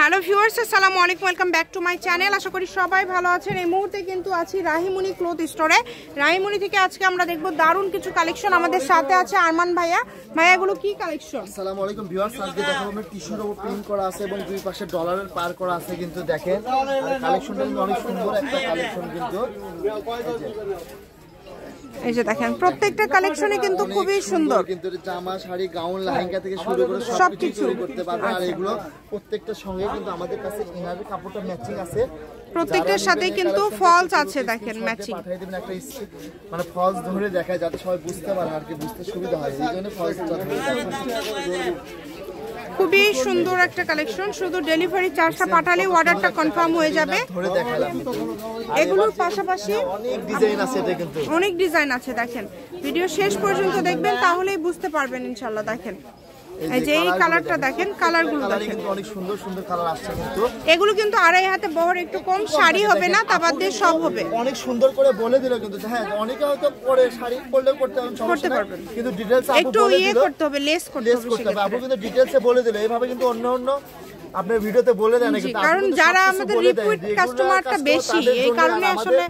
Hello viewers, আসসালামু আলাইকুম, welcome back to my channel. আশা করি সবাই ভালো আছেন। এই মুহূর্তে কিন্তু আছি রাহিমনি ক্লথ স্টোরে। রাহিমনি থেকে আজকে আমরা দেখব দারুণ কিছু কালেকশন। আমাদের সাথে আছে আরমান ভাইয়া। ভাইয়াগুলো কি কালেকশন? আসসালামু আলাইকুম ভিউয়ার্স, আজকে দেখাবো আমরা টিস্যুর উপর প্রিন্ট করা আছে এবং দুই পাশে ডলারের পার করা আছে। কিন্তু দেখেন কালেকশনটা কিন্তু অনেক সুন্দর একটা কালেকশন। কিন্তু এই যে দেখেন প্রত্যেকটা কালেকশনই কিন্তু খুবই সুন্দর। কিন্তু জামা, শাড়ি, গাউন, লেহেঙ্গা থেকে শুরু করে সবকিছু তৈরি করতে পারবেন। আর এগুলো প্রত্যেকটার সঙ্গে কিন্তু আমাদের কাছে ইনারের কাপড়টা ম্যাচিং আছে। প্রত্যেকটার সাথেই কিন্তু ফলস আছে, দেখেন ম্যাচিং। পাঠিয়ে দিবেন একটা মানে ফলস ধরে দেখায় যাতে সবাই বুঝতে পারে আর কি, বুঝতে সুবিধা হয়। এই জন্য ফলসটা ধরে খুবই সুন্দর একটা কালেকশন। শুধু ডেলিভারি চার্জটা পাঠালে অর্ডারটা কনফার্ম হয়ে যাবে। ধরে দেখালাম। এগুলোর পাশাপাশি অনেক ডিজাইন আছে, এটা কিন্তু অনেক ডিজাইন আছে। দেখেন ভিডিও শেষ পর্যন্ত দেখবেন, তাহলেই বুঝতে পারবেন ইনশাআল্লাহ। দেখেন এই যে এই কালারটা দেখেন, কালারগুলো দেখেন কিন্তু অনেক সুন্দর সুন্দর কালার আসছে। কিন্তু এগুলো কিন্তু আড়াই হাতে বহর, একটু কম শাড়ি হবে না, তা বাদ দিয়ে সব হবে। অনেক সুন্দর করে বলে দিল কিন্তু। হ্যাঁ, অনেকে হয়তো পরে শাড়ি পরলেও করতে পারবেন, কিন্তু ডিটেইলস একটু করতে হবে, লেস করতে হবে। আপু কিন্তু ডিটেইলসে বলে দিল। এইভাবে কিন্তু অন্য আপনার ভিডিওতে বলে দেন, কিন্তু কারণ যারা আমাদের রিপিট কাস্টমারটা বেশি, এই কারণে আসলে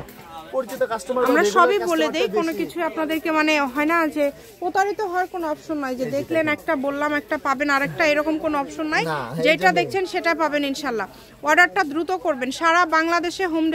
পরিচিত কাস্টমার আমরা সবই বলে দেই। কোনো কিছু আপনাদেরকে মানে হয় না যে প্রতারিত হওয়ার কোনো অপশন নাই, যে দেখলেন একটা বললাম একটা পাবেন আরেকটা, এরকম কোনো অপশন নাই। যেটা দেখছেন সেটা পাবেন ইনশাআল্লাহ। অর্ডারটা দ্রুত করবেন। সারা বাংলাদেশে হোম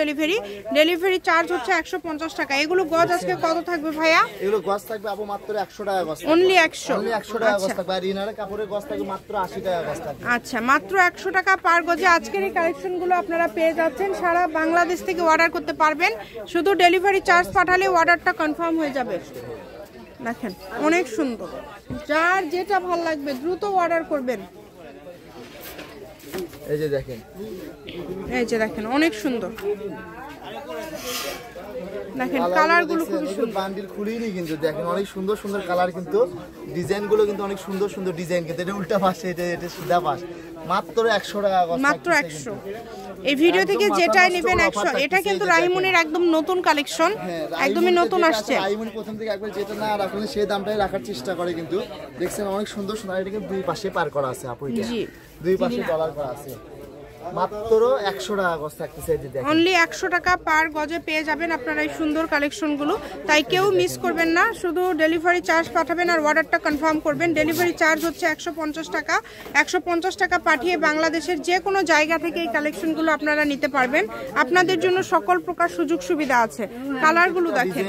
ডেলিভারি চার্জ হচ্ছে 150 টাকা। এগুলো গজ আজকে কত থাকবে ভাইয়া? এগুলো গজ থাকবে আপু মাত্র 100 টাকা গজ। অনলি 100 টাকা গজ থাকবে। আর ইনারে কাপড়ের গজ থাকবে মাত্র 80 টাকা গজ থাকবে। আচ্ছা, মাত্র 100 টাকা পার গজে আজকের এই কালেকশনগুলো আপনারা পেয়ে যাচ্ছেন। সারা বাংলাদেশ থেকে অর্ডার করতে পারবেন। শুধু ডেলিভারি চার্জ পাঠালে অর্ডারটা কনফার্ম হয়ে যাবে। দেখেন অনেক সুন্দর। যার যেটা ভালো লাগবে দ্রুত অর্ডার করবেন। এই যে দেখেন অনেক সুন্দর। দেখেন কালারগুলো খুব সুন্দর। বান্ডিল খুলিনি কিন্তু দেখেন অনেক সুন্দর সুন্দর কালার। কিন্তু ডিজাইনগুলো কিন্তু অনেক সুন্দর সুন্দর ডিজাইন। কিন্তু এটা উল্টা পাশে, এটা সিধা পাশ। মাত্র 100 টাকা গজ, মাত্র 100। এই ভিডিও থেকে যেটাই নেবেন 100। এটা কিন্তু রাহিমনির একদম নতুন কালেকশন, একদমই নতুন আসছে। রাহিমনি প্রথম থেকে একবার যেটা না রাখলে সেই দামটাই রাখার চেষ্টা করে। কিন্তু দেখছেন অনেক সুন্দর সুন্দর। এটা কিন্তু দুই পাশে পার করা আছে আপু, এটা দুই পাশে ডলার করা আছে। মাত্র 100 টাকা গজ থাকতেছে। এই যে দেখেন অনলি 100 টাকা পার গজে পেয়ে যাবেন আপনারা এই সুন্দর কালেকশনগুলো। তাই কেউ মিস করবেন না। শুধু ডেলিভারি চার্জ পাঠাবেন আর অর্ডারটা কনফার্ম করবেন। ডেলিভারি চার্জ হচ্ছে 150 টাকা। 150 টাকা পাঠিয়ে বাংলাদেশের যে কোনো জায়গা থেকে এই কালেকশনগুলো আপনারা নিতে পারবেন। আপনাদের জন্য সকল প্রকার সুযোগ সুবিধা আছে। কালারগুলো দেখেন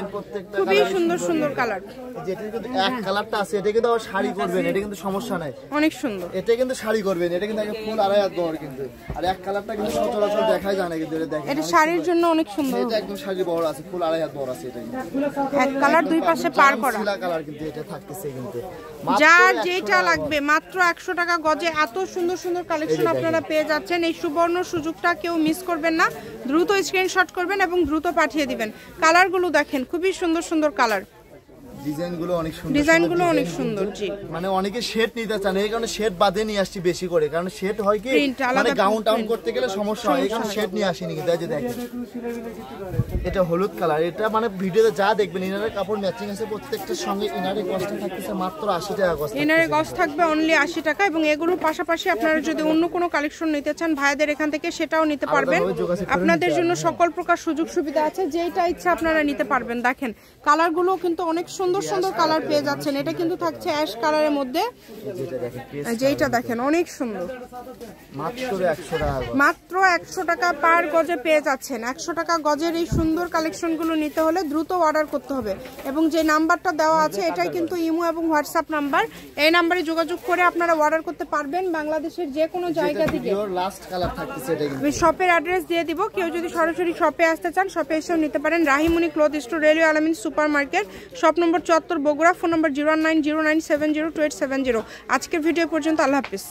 খুবই সুন্দর সুন্দর কালার। যেটা কিন্তু এক কালারটা আছে, এটা কিন্তু আবার শাড়ি করবেন, এটা কিন্তু সমস্যা নাই। অনেক সুন্দর। এটা কিন্তু শাড়ি করবেন, এটা কিন্তু ফুল আড়াই হাত বহর। কিন্তু আর এক কালারটা কিন্তু সচরাচর দেখাই যায় না। কিন্তু এটা দেখেন এটা শাড়ির জন্য অনেক সুন্দর। এটা একদম শাড়ি বহর আছে, ফুল আড়াই হাত বহর আছে। এটা এক কালার দুই পাশে পার করা কালার। কিন্তু এটা থাকতেছে কিন্তু যার যেটা লাগবে মাত্র 100 টাকা গজে এত সুন্দর সুন্দর কালেকশন আপনারা পেয়ে যাচ্ছেন। এই সুবর্ণ সুযোগটা কেউ মিস করবেন না। দ্রুত স্ক্রিনশট করবেন এবং দ্রুত পাঠিয়ে দিবেন। কালারগুলো দেখেন খুবই সুন্দর সুন্দর কালার। ডিজাইনগুলো অনেক সুন্দর। জি, মানে অনেকে শেড নিতে চান, এই কারণে শেড বাদে নিয়ে আসছি বেশি করে। কারণ শেড হয় কি মানে গাউন টাউন করতে গেলে সমস্যা হয়, এই কারণে শেড নিয়ে আসিনি। কিন্তু এই যে দেখেন এটা হলুদ কালার। এটা মানে ভিডিওতে যা দেখবেন ইনারের কাপড় ম্যাচিং আছে প্রত্যেকটার সঙ্গে। ইনারের গজটা থাকতেছে মাত্র 80 টাকা গজ। ইনারের গজ থাকবে অনলি 80 টাকা। এবং এগুলোর পাশাপাশি আপনারা যদি অন্য কোনো কালেকশন নিতে চান ভাইদের এখান থেকে সেটাও নিতে পারবেন। আপনাদের জন্য সকল প্রকার সুযোগ সুবিধা আছে। যেটা ইচ্ছা আপনারা নিতে পারবেন। দেখেন কালারগুলো কিন্তু অনেক সুন্দর সুন্দর কালার পেয়ে যাচ্ছেন। এটা কিন্তু থাকছে অ্যাশ কালারের মধ্যে। যেটা দেখেন অনেক সুন্দর। মাত্র 100 টাকা পার গজে পেয়ে যাচ্ছেন। 100 টাকা গজের এই সুন্দর কালেকশনগুলো নিতে হলে দ্রুত অর্ডার করতে হবে। এবং যে নাম্বারটা দেওয়া আছে এটাই কিন্তু ইমো এবং হোয়াটসঅ্যাপ নাম্বার। এই নাম্বারে যোগাযোগ করে আপনারা অর্ডার করতে পারবেন বাংলাদেশের যে কোনো জায়গা থেকে। লাস্ট কালার থাকতেছে এটা কিন্তু। শপের অ্যাড্রেস দিয়ে দিব। কেউ যদি সরাসরি শপে আসতে চান শপে এসেও নিতে পারেন। রাহিমনি ক্লথ স্টোর, রেলওয়ে আলামিন super market, shop number 74 Bogura. Phone নম্বর 09097028770। আজকের ভিডিও পর্যন্ত। আল্লাহ হাফেজ।